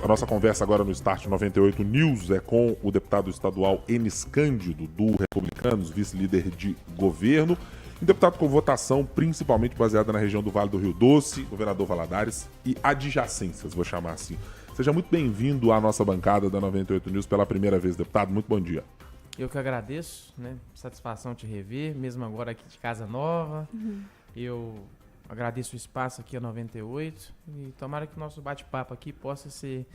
A nossa conversa agora no Start 98 News é com o deputado estadual Enis Cândido, do Republicanos, vice-líder de governo, um deputado com votação principalmente baseada na região do Vale do Rio Doce, Governador Valadares e adjacências, vou chamar assim. Seja muito bem-vindo à nossa bancada da 98 News pela primeira vez, deputado. Muito bom dia. Eu que agradeço, né? Satisfação te rever, mesmo agora aqui de casa nova. Eu agradeço o espaço aqui a 98 e tomara que o nosso bate-papo aqui possa ser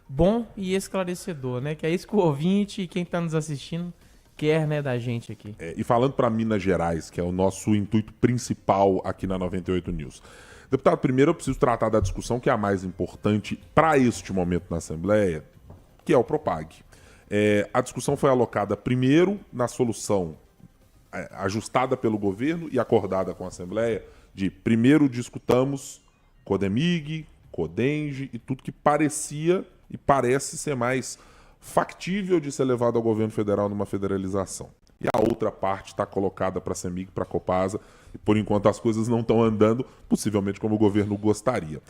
bom e esclarecedor, né? Que é isso que o ouvinte e quem está nos assistindo quer, né, da gente aqui. E falando para Minas Gerais, que é o nosso intuito principal aqui na 98 News. Deputado, primeiro eu preciso tratar da discussão que é a mais importante para este momento na Assembleia, que é o Propag. A discussão foi alocada primeiro na solução ajustada pelo governo e acordada com a Assembleia, de primeiro discutamos Codemig, Codenge e tudo que parecia e parece ser mais factível de ser levado ao governo federal numa federalização. E a outra parte está colocada para a CEMIG, para a Copasa, e por enquanto as coisas não estão andando, possivelmente como o governo gostaria.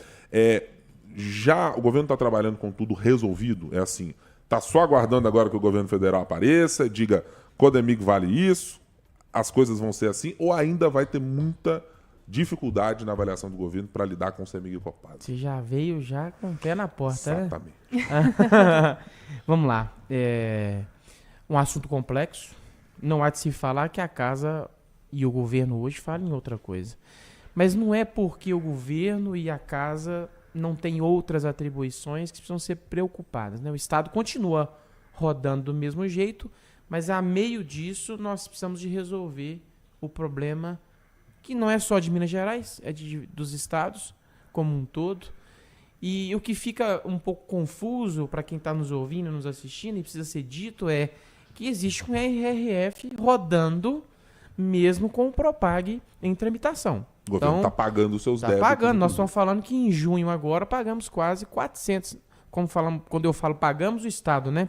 Já o governo está trabalhando com tudo resolvido, é assim, está só aguardando agora que o governo federal apareça, diga Codemig vale isso, as coisas vão ser assim, ou ainda vai ter muita dificuldade na avaliação do governo para lidar com o CEMIG e Copasa? Você já veio já com o pé na porta, Exatamente. Né? Vamos lá. Um assunto complexo. Não há de se falar que a casa e o governo hoje falam em outra coisa. Mas não é porque o governo e a casa não têm outras atribuições que precisam ser preocupadas, né? O Estado continua rodando do mesmo jeito, mas a meio disso nós precisamos de resolver o problema que não é só de Minas Gerais, é dos estados como um todo. E o que fica um pouco confuso para quem está nos ouvindo, nos assistindo, e precisa ser dito, é que existe um RRF rodando mesmo com o Propag em tramitação. O governo está pagando os seus débitos. Está pagando. Nós estamos falando que em junho agora pagamos quase 400, quando eu falo pagamos o Estado, né?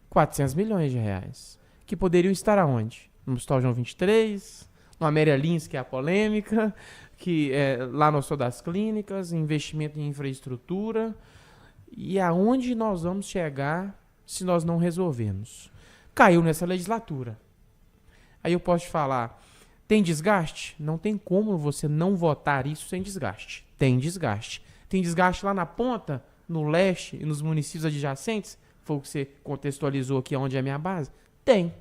400 milhões de reais. Que poderiam estar aonde? No Hospital João 23... no Amélia Lins, que é a polêmica, que é lá no Hospital das Clínicas, investimento em infraestrutura. E aonde nós vamos chegar se nós não resolvermos? Caiu nessa legislatura. Aí eu posso te falar, tem desgaste? Não tem como você não votar isso sem desgaste. Tem desgaste. Tem desgaste lá na ponta, no leste e nos municípios adjacentes? Foi o que você contextualizou aqui onde é a minha base? Tem.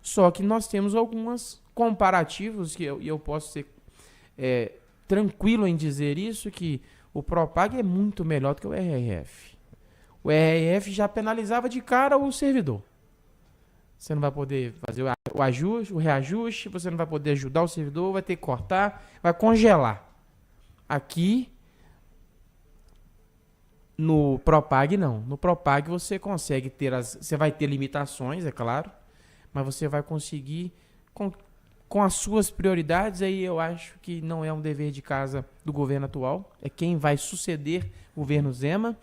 Só que nós temos algumas comparativos, que eu posso ser tranquilo em dizer isso, que o Propag é muito melhor do que o RRF. O RRF já penalizava de cara o servidor. Você não vai poder fazer o ajuste, o reajuste, você não vai poder ajudar o servidor, vai ter que cortar, vai congelar. Aqui, no Propag não. No Propag você consegue ter você vai ter limitações, é claro, mas você vai conseguir com as suas prioridades. Aí eu acho que não é um dever de casa do governo atual, é quem vai suceder o governo Zema,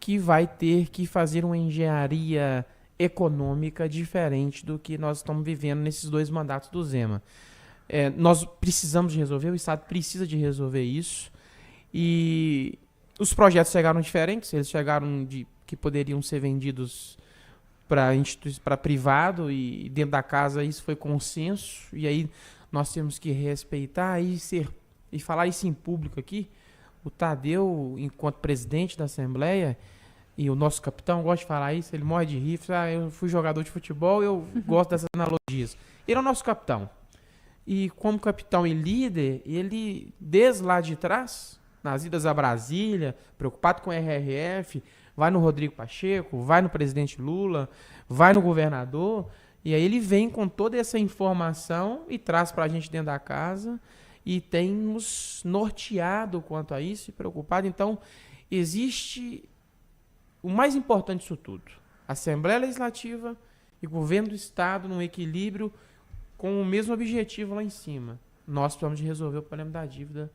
que vai ter que fazer uma engenharia econômica diferente do que nós estamos vivendo nesses 2 mandatos do Zema. Nós precisamos de resolver, o Estado precisa de resolver isso, e os projetos chegaram diferentes, eles chegaram que poderiam ser vendidos para privado, e dentro da casa isso foi consenso, e aí nós temos que respeitar e falar isso em público aqui. O Tadeu, enquanto presidente da Assembleia, e o nosso capitão gosta de falar isso, ele morre de rir, eu fui jogador de futebol, eu gosto dessas analogias. Ele é o nosso capitão. E como capitão e líder, ele, desde lá de trás, nas idas a Brasília, preocupado com o RRF, vai no Rodrigo Pacheco, vai no presidente Lula, vai no governador, e aí ele vem com toda essa informação e traz para a gente dentro da casa, e tem nos norteado quanto a isso e preocupado. Então, existe o mais importante disso tudo: Assembleia Legislativa e governo do Estado num equilíbrio com o mesmo objetivo lá em cima. Nós precisamos de resolver o problema da dívida,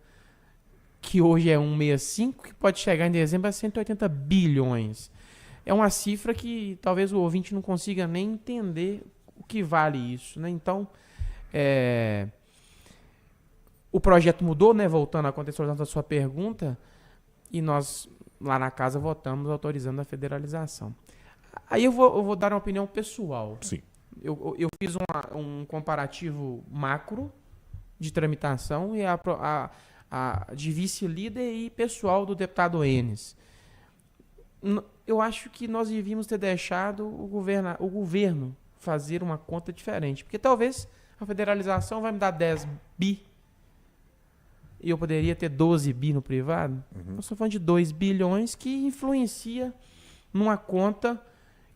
que hoje é 165, que pode chegar em dezembro a 180 bilhões. É uma cifra que talvez o ouvinte não consiga nem entender o que vale isso, né? Então, o projeto mudou, né? Voltando à contextualização da sua pergunta, e nós lá na casa votamos autorizando a federalização. Aí eu vou dar uma opinião pessoal. Sim. Eu fiz um comparativo macro de tramitação e de vice-líder e pessoal do deputado Enes. Eu acho que nós devíamos ter deixado o governo fazer uma conta diferente. Porque talvez a federalização vai me dar 10 bi e eu poderia ter 12 bi no privado. Nós estamos falando de 2 bilhões que influencia numa conta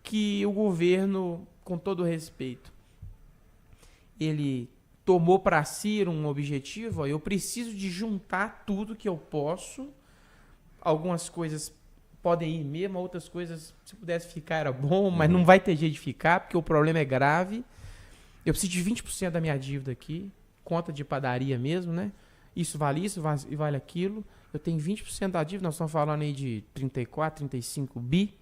que o governo, com todo respeito, ele tomou para si um objetivo. Ó, eu preciso de juntar tudo que eu posso. Algumas coisas podem ir mesmo, outras coisas, se pudesse ficar era bom, mas não vai ter jeito de ficar, porque o problema é grave. Eu preciso de 20% da minha dívida aqui, conta de padaria mesmo, né? Isso vale isso e vale aquilo. Eu tenho 20% da dívida, nós estamos falando aí de 34, 35 bi.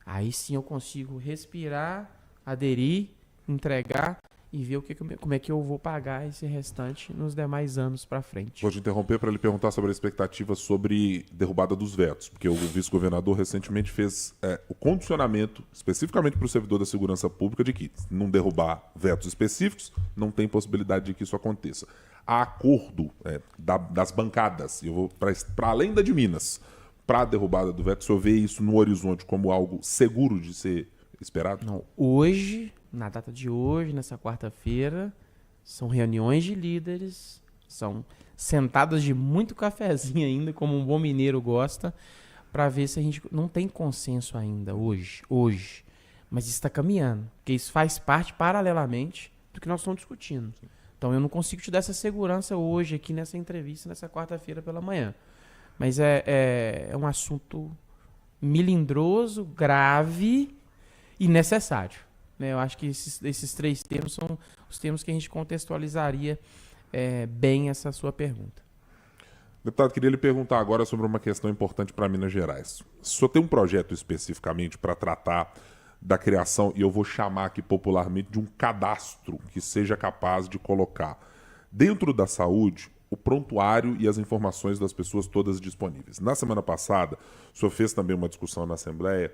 Aí sim eu consigo respirar, aderir, entregar e ver como é que eu vou pagar esse restante nos demais anos para frente. Vou te interromper para lhe perguntar sobre a expectativa sobre derrubada dos vetos, porque o vice-governador recentemente fez o condicionamento, especificamente para o servidor da segurança pública, de que não derrubar vetos específicos, não tem possibilidade de que isso aconteça. Há acordo das bancadas, eu vou para além da de Minas, para a derrubada do veto. O senhor vê isso no horizonte como algo seguro de ser esperado? Não, hoje, na data de hoje, nessa quarta-feira, são reuniões de líderes, são sentadas de muito cafezinho ainda, como um bom mineiro gosta, para ver se a gente não tem consenso ainda hoje, mas está caminhando, porque isso faz parte paralelamente do que nós estamos discutindo. Então eu não consigo te dar essa segurança hoje aqui nessa entrevista, nessa quarta-feira pela manhã. Mas é um assunto melindroso, grave e necessário. Né? Eu acho que esses 3 termos são os termos que a gente contextualizaria bem essa sua pergunta. Deputado, queria lhe perguntar agora sobre uma questão importante para Minas Gerais. O senhor tem um projeto especificamente para tratar da criação, e eu vou chamar aqui popularmente de um cadastro que seja capaz de colocar dentro da saúde o prontuário e as informações das pessoas todas disponíveis. Na semana passada, o senhor fez também uma discussão na Assembleia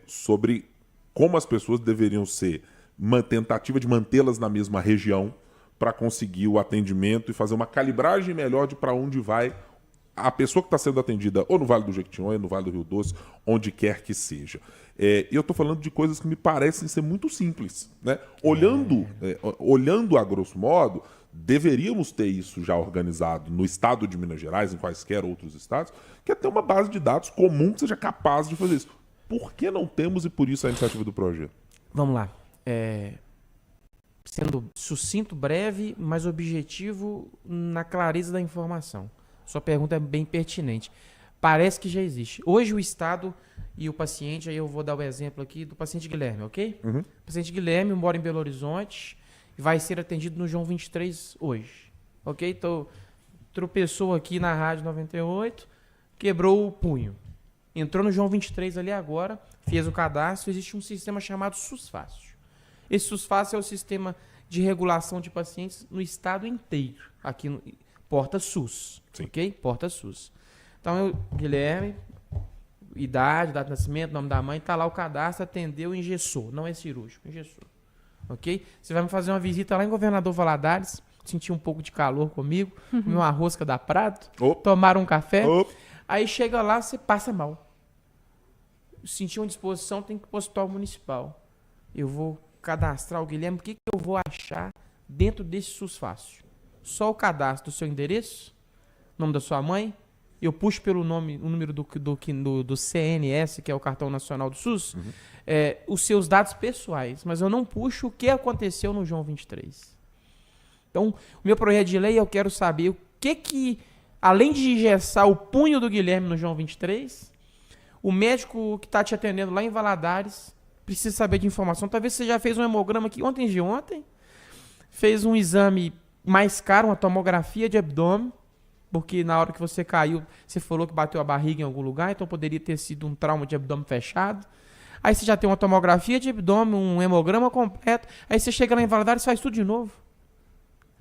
sobre como as pessoas deveriam ser, uma tentativa de mantê-las na mesma região para conseguir o atendimento e fazer uma calibragem melhor de para onde vai a pessoa que está sendo atendida, ou no Vale do Jequitinhonha, ou no Vale do Rio Doce, onde quer que seja. E eu estou falando de coisas que me parecem ser muito simples. Né? Olhando a grosso modo, deveríamos ter isso já organizado no estado de Minas Gerais, em quaisquer outros estados, que é ter uma base de dados comum que seja capaz de fazer isso. Por que não temos e por isso a iniciativa do projeto? Vamos lá. Sendo sucinto, breve, mas objetivo na clareza da informação. Sua pergunta é bem pertinente. Parece que já existe. Hoje o Estado e o paciente, aí eu vou dar o exemplo aqui do paciente Guilherme, ok? Uhum. O paciente Guilherme mora em Belo Horizonte e vai ser atendido no João 23 hoje, ok? Então, tropeçou aqui na Rádio 98, quebrou o punho. Entrou no João 23 ali agora, fez o cadastro, existe um sistema chamado SUS Fácil. Esse SUS Fácil é o sistema de regulação de pacientes no estado inteiro, aqui no Porta SUS, Sim. ok? Porta SUS. Então, Guilherme, idade, data de nascimento, nome da mãe, tá lá o cadastro, atendeu, engessou. Não é cirúrgico, engessou. Ok? Você vai me fazer uma visita lá em Governador Valadares, sentir um pouco de calor comigo, comer uma rosca da Prato, tomar um café. Aí chega lá, você passa mal. Sentir uma disposição, tem que ir para o hospital municipal. Eu vou cadastrar o Guilherme, o que eu vou achar dentro desse SUS Fácil? Só o cadastro do seu endereço, nome da sua mãe, eu puxo pelo nome, o número do CNS, que é o Cartão Nacional do SUS, os seus dados pessoais, mas eu não puxo o que aconteceu no João 23. Então, o meu projeto de lei, eu quero saber o que além de engessar o punho do Guilherme no João 23, o médico que está te atendendo lá em Valadares precisa saber de informação. Talvez você já fez um hemograma aqui ontem, fez um exame mais caro, uma tomografia de abdômen, porque na hora que você caiu, você falou que bateu a barriga em algum lugar, então poderia ter sido um trauma de abdômen fechado. Aí você já tem uma tomografia de abdômen, um hemograma completo, aí você chega lá em Valadares e faz tudo de novo.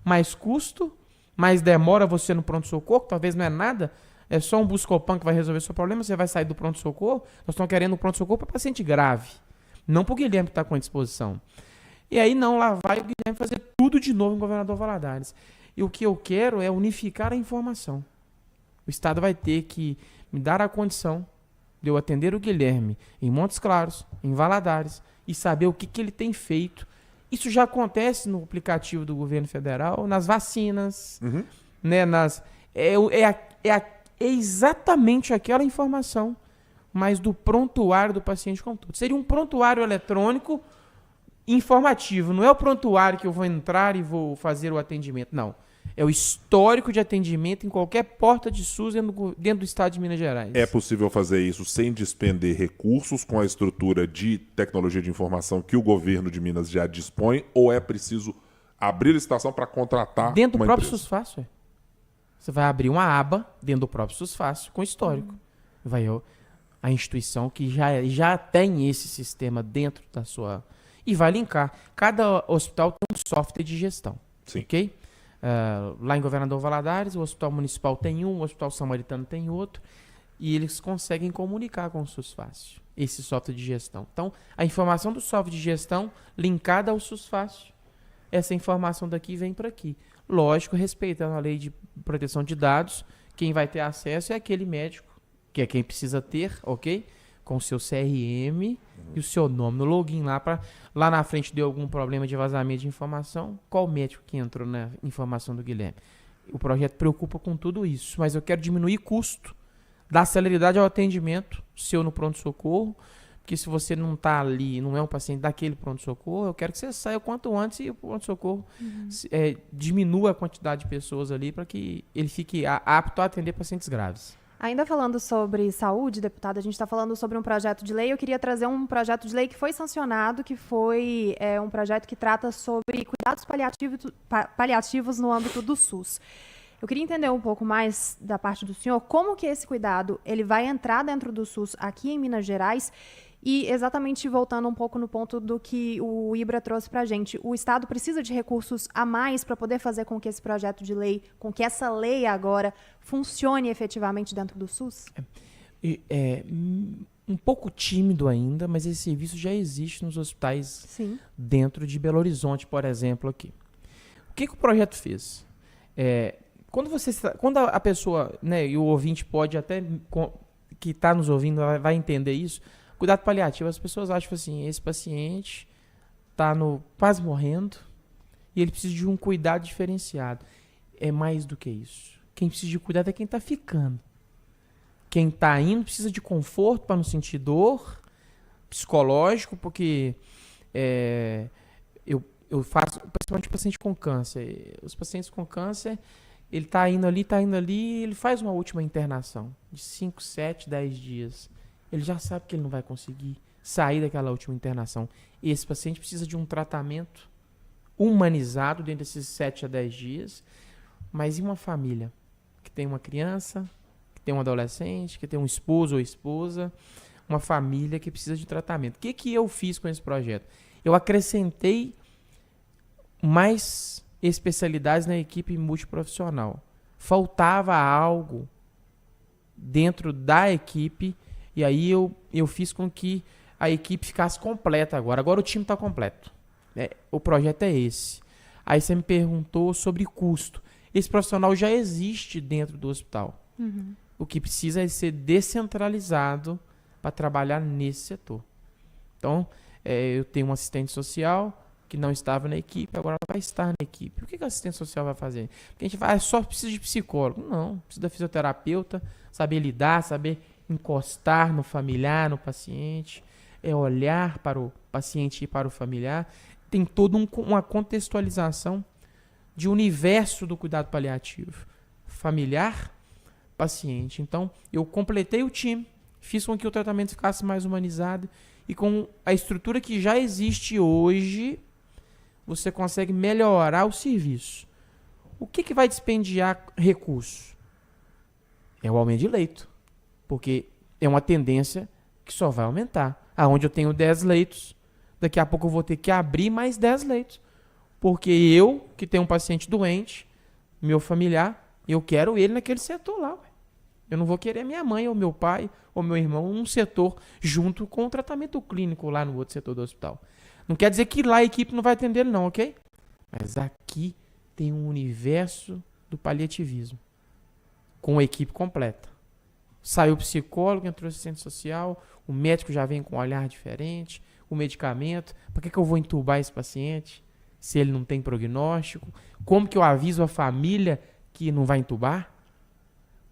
Mais custo, mais demora você no pronto-socorro, talvez não é nada. é só um Buscopan que vai resolver o seu problema, você vai sair do pronto-socorro. Nós estamos querendo um pronto-socorro para paciente grave, não para o Guilherme que está com a indisposição. E aí não, lá vai o Guilherme fazer tudo de novo em Governador Valadares. E o que eu quero é unificar a informação. O Estado vai ter que me dar a condição de eu atender o Guilherme em Montes Claros, em Valadares, e saber o que ele tem feito. Isso já acontece no aplicativo do governo federal, nas vacinas, né, é exatamente aquela informação, mas do prontuário do paciente como todo. Seria um prontuário eletrônico informativo, não é o prontuário que eu vou entrar e vou fazer o atendimento, não. É o histórico de atendimento em qualquer porta de SUS dentro do estado de Minas Gerais. É possível fazer isso sem despender recursos com a estrutura de tecnologia de informação que o governo de Minas já dispõe, ou é preciso abrir licitação para contratar dentro do uma próprio empresa? SUSFácil? Você vai abrir uma aba dentro do próprio SUSFácil com histórico. A instituição que já tem esse sistema dentro da sua... E vai linkar. Cada hospital tem um software de gestão. Sim. Ok? Lá em Governador Valadares, o Hospital Municipal tem um, o Hospital Samaritano tem outro, e eles conseguem comunicar com o SUSFácil, esse software de gestão. Então, a informação do software de gestão linkada ao SUSFácil, essa informação daqui vem para aqui. Lógico, respeitando a lei de proteção de dados, quem vai ter acesso é aquele médico, que é quem precisa ter, ok? Com o seu CRM e o seu nome no login lá na frente deu algum problema de vazamento de informação, qual médico que entrou na informação do Guilherme? O projeto preocupa com tudo isso, mas eu quero diminuir custo, dar celeridade ao atendimento seu no pronto-socorro, porque se você não está ali, não é um paciente daquele pronto-socorro, eu quero que você saia o quanto antes e o pronto-socorro diminua a quantidade de pessoas ali para que ele fique apto a atender pacientes graves. Ainda falando sobre saúde, deputado, a gente está falando sobre um projeto de lei. Eu queria trazer um projeto de lei que foi sancionado, que foi um projeto que trata sobre cuidados paliativos no âmbito do SUS. Eu queria entender um pouco mais da parte do senhor, como que esse cuidado ele vai entrar dentro do SUS aqui em Minas Gerais. E exatamente voltando um pouco no ponto do que o Ibra trouxe para a gente, o Estado precisa de recursos a mais para poder fazer com que esse projeto de lei, com que essa lei agora funcione efetivamente dentro do SUS? Um pouco tímido ainda, mas esse serviço já existe nos hospitais Sim. dentro de Belo Horizonte, por exemplo, aqui. O que o projeto fez? Quando a pessoa, né, e o ouvinte pode até, que está nos ouvindo, vai entender isso. Cuidado paliativo, as pessoas acham assim, esse paciente está quase morrendo e ele precisa de um cuidado diferenciado. É mais do que isso. Quem precisa de cuidado é quem está ficando. Quem está indo precisa de conforto para não sentir dor, psicológico, porque eu faço, principalmente paciente com câncer. Os pacientes com câncer, ele está indo ali, ele faz uma última internação de 5, 7, 10 dias. Ele já sabe que ele não vai conseguir sair daquela última internação. E esse paciente precisa de um tratamento humanizado dentro desses 7 a 10 dias. Mas e uma família que tem uma criança, que tem um adolescente, que tem um esposo ou esposa, uma família que precisa de tratamento? O que eu fiz com esse projeto? Eu acrescentei mais especialidades na equipe multiprofissional. Faltava algo dentro da equipe. E aí eu fiz com que a equipe ficasse completa agora. Agora o time está completo. O projeto é esse. Aí você me perguntou sobre custo. Esse profissional já existe dentro do hospital. Uhum. O que precisa é ser descentralizado para trabalhar nesse setor. Então, eu tenho um assistente social que não estava na equipe, agora ela vai estar na equipe. O que o assistente social vai fazer? Porque a gente vai, só precisa de psicólogo. Não, precisa da fisioterapeuta, saber lidar, saber encostar no familiar, no paciente, olhar para o paciente e para o familiar. Tem toda uma contextualização de universo do cuidado paliativo. Familiar, paciente. Então, eu completei o time, fiz com que o tratamento ficasse mais humanizado e com a estrutura que já existe hoje, você consegue melhorar o serviço. O que vai dispendiar recurso? É o aumento de leito. Porque é uma tendência que só vai aumentar. Aonde eu tenho 10 leitos, daqui a pouco eu vou ter que abrir mais 10 leitos. Porque eu, que tenho um paciente doente, meu familiar, eu quero ele naquele setor lá. Eu não vou querer minha mãe ou meu pai ou meu irmão num setor junto com o tratamento clínico lá no outro setor do hospital. Não quer dizer que lá a equipe não vai atender ele não, ok? Mas aqui tem um universo do paliativismo com a equipe completa. Saiu o psicólogo, entrou o assistente social, o médico já vem com um olhar diferente, o medicamento. Para que eu vou entubar esse paciente se ele não tem prognóstico? Como que eu aviso a família que não vai entubar?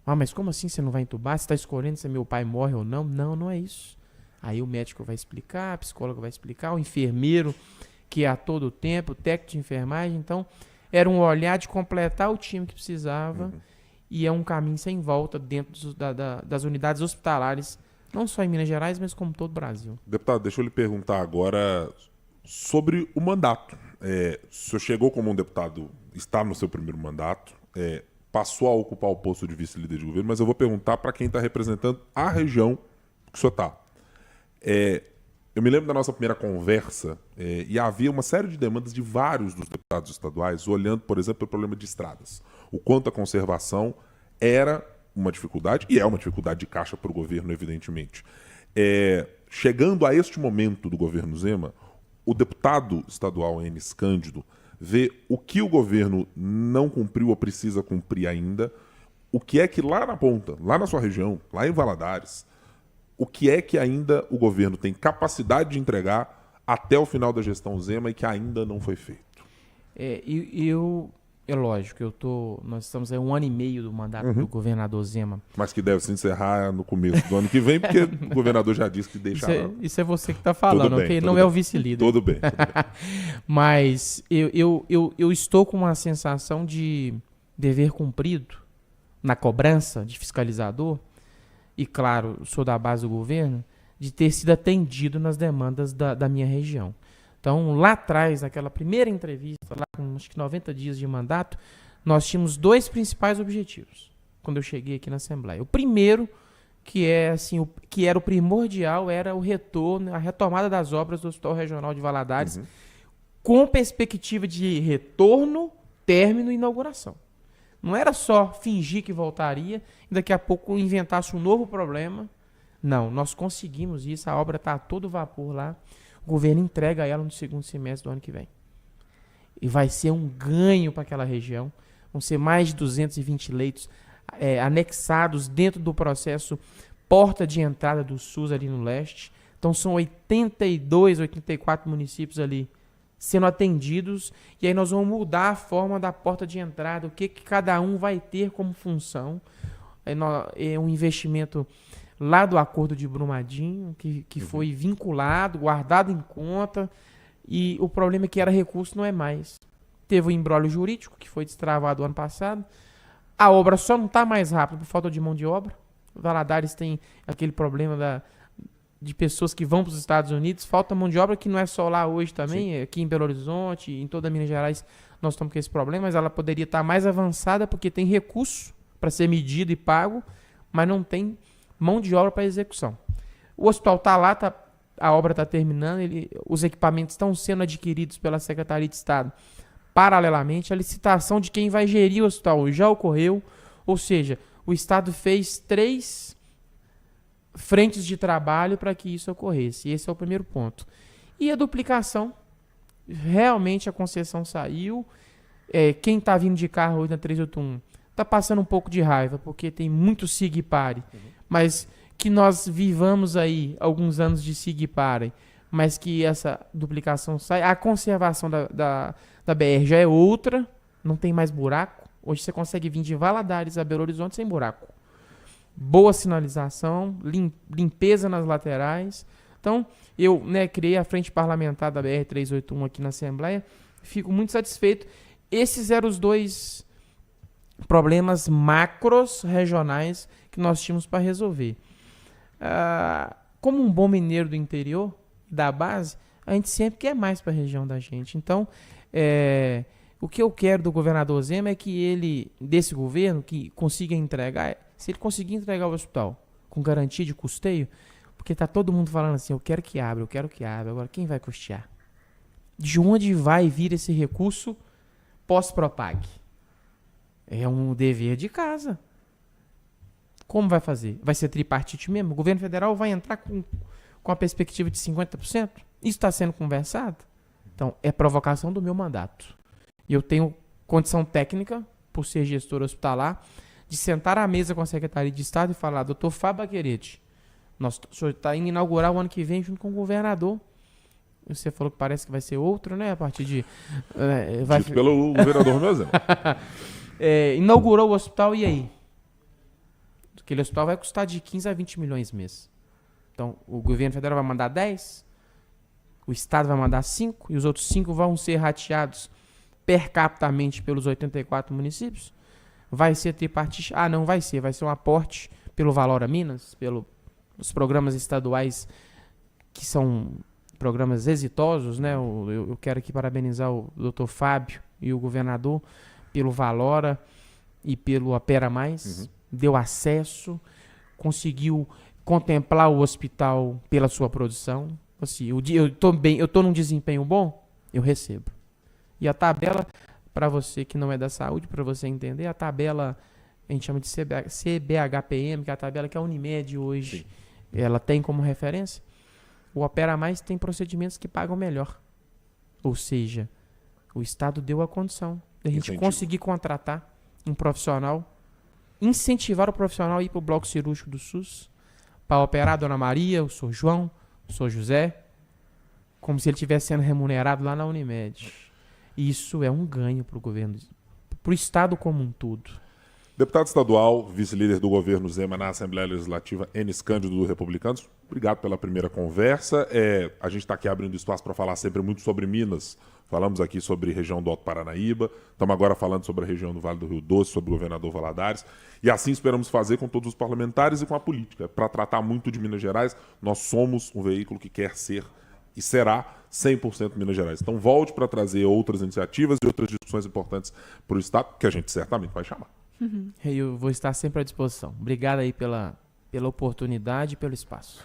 Ah, mas como assim você não vai entubar? Você está escolhendo se meu pai morre ou não? Não, não é isso. Aí o médico vai explicar, a psicóloga vai explicar, o enfermeiro que é a todo tempo, o técnico de enfermagem. Então, era um olhar de completar o time que precisava e é um caminho sem volta dentro das unidades hospitalares, não só em Minas Gerais, mas como todo o Brasil. Deputado, deixa eu lhe perguntar agora sobre o mandato. O senhor chegou como um deputado, está no seu primeiro mandato, passou a ocupar o posto de vice-líder de governo, mas eu vou perguntar para quem está representando a região que o senhor está. Eu me lembro da nossa primeira conversa e havia uma série de demandas de vários dos deputados estaduais, olhando, por exemplo, o problema de estradas. O quanto a conservação era uma dificuldade, e é uma dificuldade de caixa para o governo, evidentemente. Chegando a este momento do governo Zema, o deputado estadual Enes Cândido vê o que o governo não cumpriu ou precisa cumprir ainda, o que é que lá na ponta, lá na sua região, lá em Valadares, o que é que ainda o governo tem capacidade de entregar até o final da gestão Zema e que ainda não foi feito? É lógico, nós estamos aí 1 ano e meio do mandato do governador Zema. Mas que deve se encerrar no começo do ano que vem, porque o governador já disse que deixa... Isso é você que está falando, ok? Não é o vice-líder. Tudo bem. Mas eu estou com uma sensação de dever cumprido na cobrança de fiscalizador, e claro, sou da base do governo, de ter sido atendido nas demandas da minha região. Então, lá atrás, naquela primeira entrevista, lá com acho que 90 dias de mandato, nós tínhamos 2 principais objetivos, quando eu cheguei aqui na Assembleia. O primeiro, que era o primordial, era o retorno, a retomada das obras do Hospital Regional de Valadares, com perspectiva de retorno, término e inauguração. Não era só fingir que voltaria e daqui a pouco inventasse um novo problema. Não, nós conseguimos isso, a obra está a todo vapor lá. O governo entrega ela no segundo semestre do ano que vem. E vai ser um ganho para aquela região. Vão ser mais de 220 leitos anexados dentro do processo porta de entrada do SUS ali no leste. Então são 82, 84 municípios ali sendo atendidos, e aí nós vamos mudar a forma da porta de entrada, o que cada um vai ter como função. É um investimento lá do Acordo de Brumadinho, que foi vinculado, guardado em conta, e o problema é que era recurso, não é mais. Teve o imbróglio jurídico, que foi destravado ano passado. A obra só não está mais rápida por falta de mão de obra. Valadares tem aquele problema de pessoas que vão para os Estados Unidos, falta mão de obra, que não é só lá hoje também, aqui em Belo Horizonte, em toda Minas Gerais nós estamos com esse problema, mas ela poderia estar mais avançada porque tem recurso para ser medido e pago, mas não tem mão de obra para execução. O hospital está lá, a obra está terminando, os equipamentos estão sendo adquiridos pela Secretaria de Estado paralelamente, a licitação de quem vai gerir o hospital já ocorreu, ou seja, o Estado fez 3 frentes de trabalho para que isso ocorresse. Esse é o primeiro ponto. E a duplicação, realmente a concessão saiu. Quem está vindo de carro hoje na 381 está passando um pouco de raiva, porque tem muito SIG e PARE, mas que nós vivamos aí alguns anos de SIG e PARE, mas que essa duplicação sai. A conservação da BR já é outra, não tem mais buraco. Hoje você consegue vir de Valadares a Belo Horizonte sem buraco. Boa sinalização, limpeza nas laterais. Então, eu criei a frente parlamentar da BR-381 aqui na Assembleia. Fico muito satisfeito. Esses eram os 2 problemas macros regionais que nós tínhamos para resolver. Como um bom mineiro do interior, da base, a gente sempre quer mais para a região da gente. Então, o que eu quero do governador Zema é que ele, desse governo, que consiga entregar... Se ele conseguir entregar o hospital com garantia de custeio, porque está todo mundo falando assim, eu quero que abra. Agora, quem vai custear? De onde vai vir esse recurso pós-Propag? É um dever de casa. Como vai fazer? Vai ser tripartite mesmo? O governo federal vai entrar com a perspectiva de 50%? Isso está sendo conversado? Então, é provocação do meu mandato. E eu tenho condição técnica, por ser gestor hospitalar, de sentar à mesa com a Secretaria de Estado e falar: doutor Fábio Baquerete, o senhor está indo inaugurar o ano que vem junto com o governador. Você falou que parece que vai ser outro, né? A partir de... Dito pelo governador mesmo. Inaugurou o hospital, e aí? Aquele hospital vai custar de 15 a 20 milhões mês. Então, o governo federal vai mandar 10, o Estado vai mandar 5, e os outros 5 vão ser rateados per capitamente pelos 84 municípios. Vai ser tripartite? Ah, não vai ser. Vai ser um aporte pelo Valor a Minas, pelos programas estaduais, que são programas exitosos, né? Eu quero aqui parabenizar o doutor Fábio e o governador pelo Valora e pelo Opera Mais. Deu acesso, conseguiu contemplar o hospital pela sua produção. Assim, eu tô num desempenho bom, eu recebo. E a tabela, para você que não é da saúde, para você entender, a tabela a gente chama de CBHPM, que é a tabela que a Unimed hoje ela tem como referência. O Opera Mais tem procedimentos que pagam melhor. Ou seja, o Estado deu a condição de a gente conseguir contratar um profissional, incentivar o profissional a ir para o bloco cirúrgico do SUS, para operar a Dona Maria, o Sr. João, o Sr. José, como se ele estivesse sendo remunerado lá na Unimed. E isso é um ganho para o governo, para o Estado como um todo. Deputado estadual, vice-líder do governo Zema na Assembleia Legislativa, Enis Cândido, do Republicanos, obrigado pela primeira conversa. A gente está aqui abrindo espaço para falar sempre muito sobre Minas. Falamos aqui sobre a região do Alto Paranaíba, estamos agora falando sobre a região do Vale do Rio Doce, sobre o governador Valadares, e assim esperamos fazer com todos os parlamentares e com a política. Para tratar muito de Minas Gerais, nós somos um veículo que quer ser e será 100% Minas Gerais. Então volte para trazer outras iniciativas e outras discussões importantes para o Estado, que a gente certamente vai chamar. Eu vou estar sempre à disposição. Obrigado aí pela oportunidade e pelo espaço.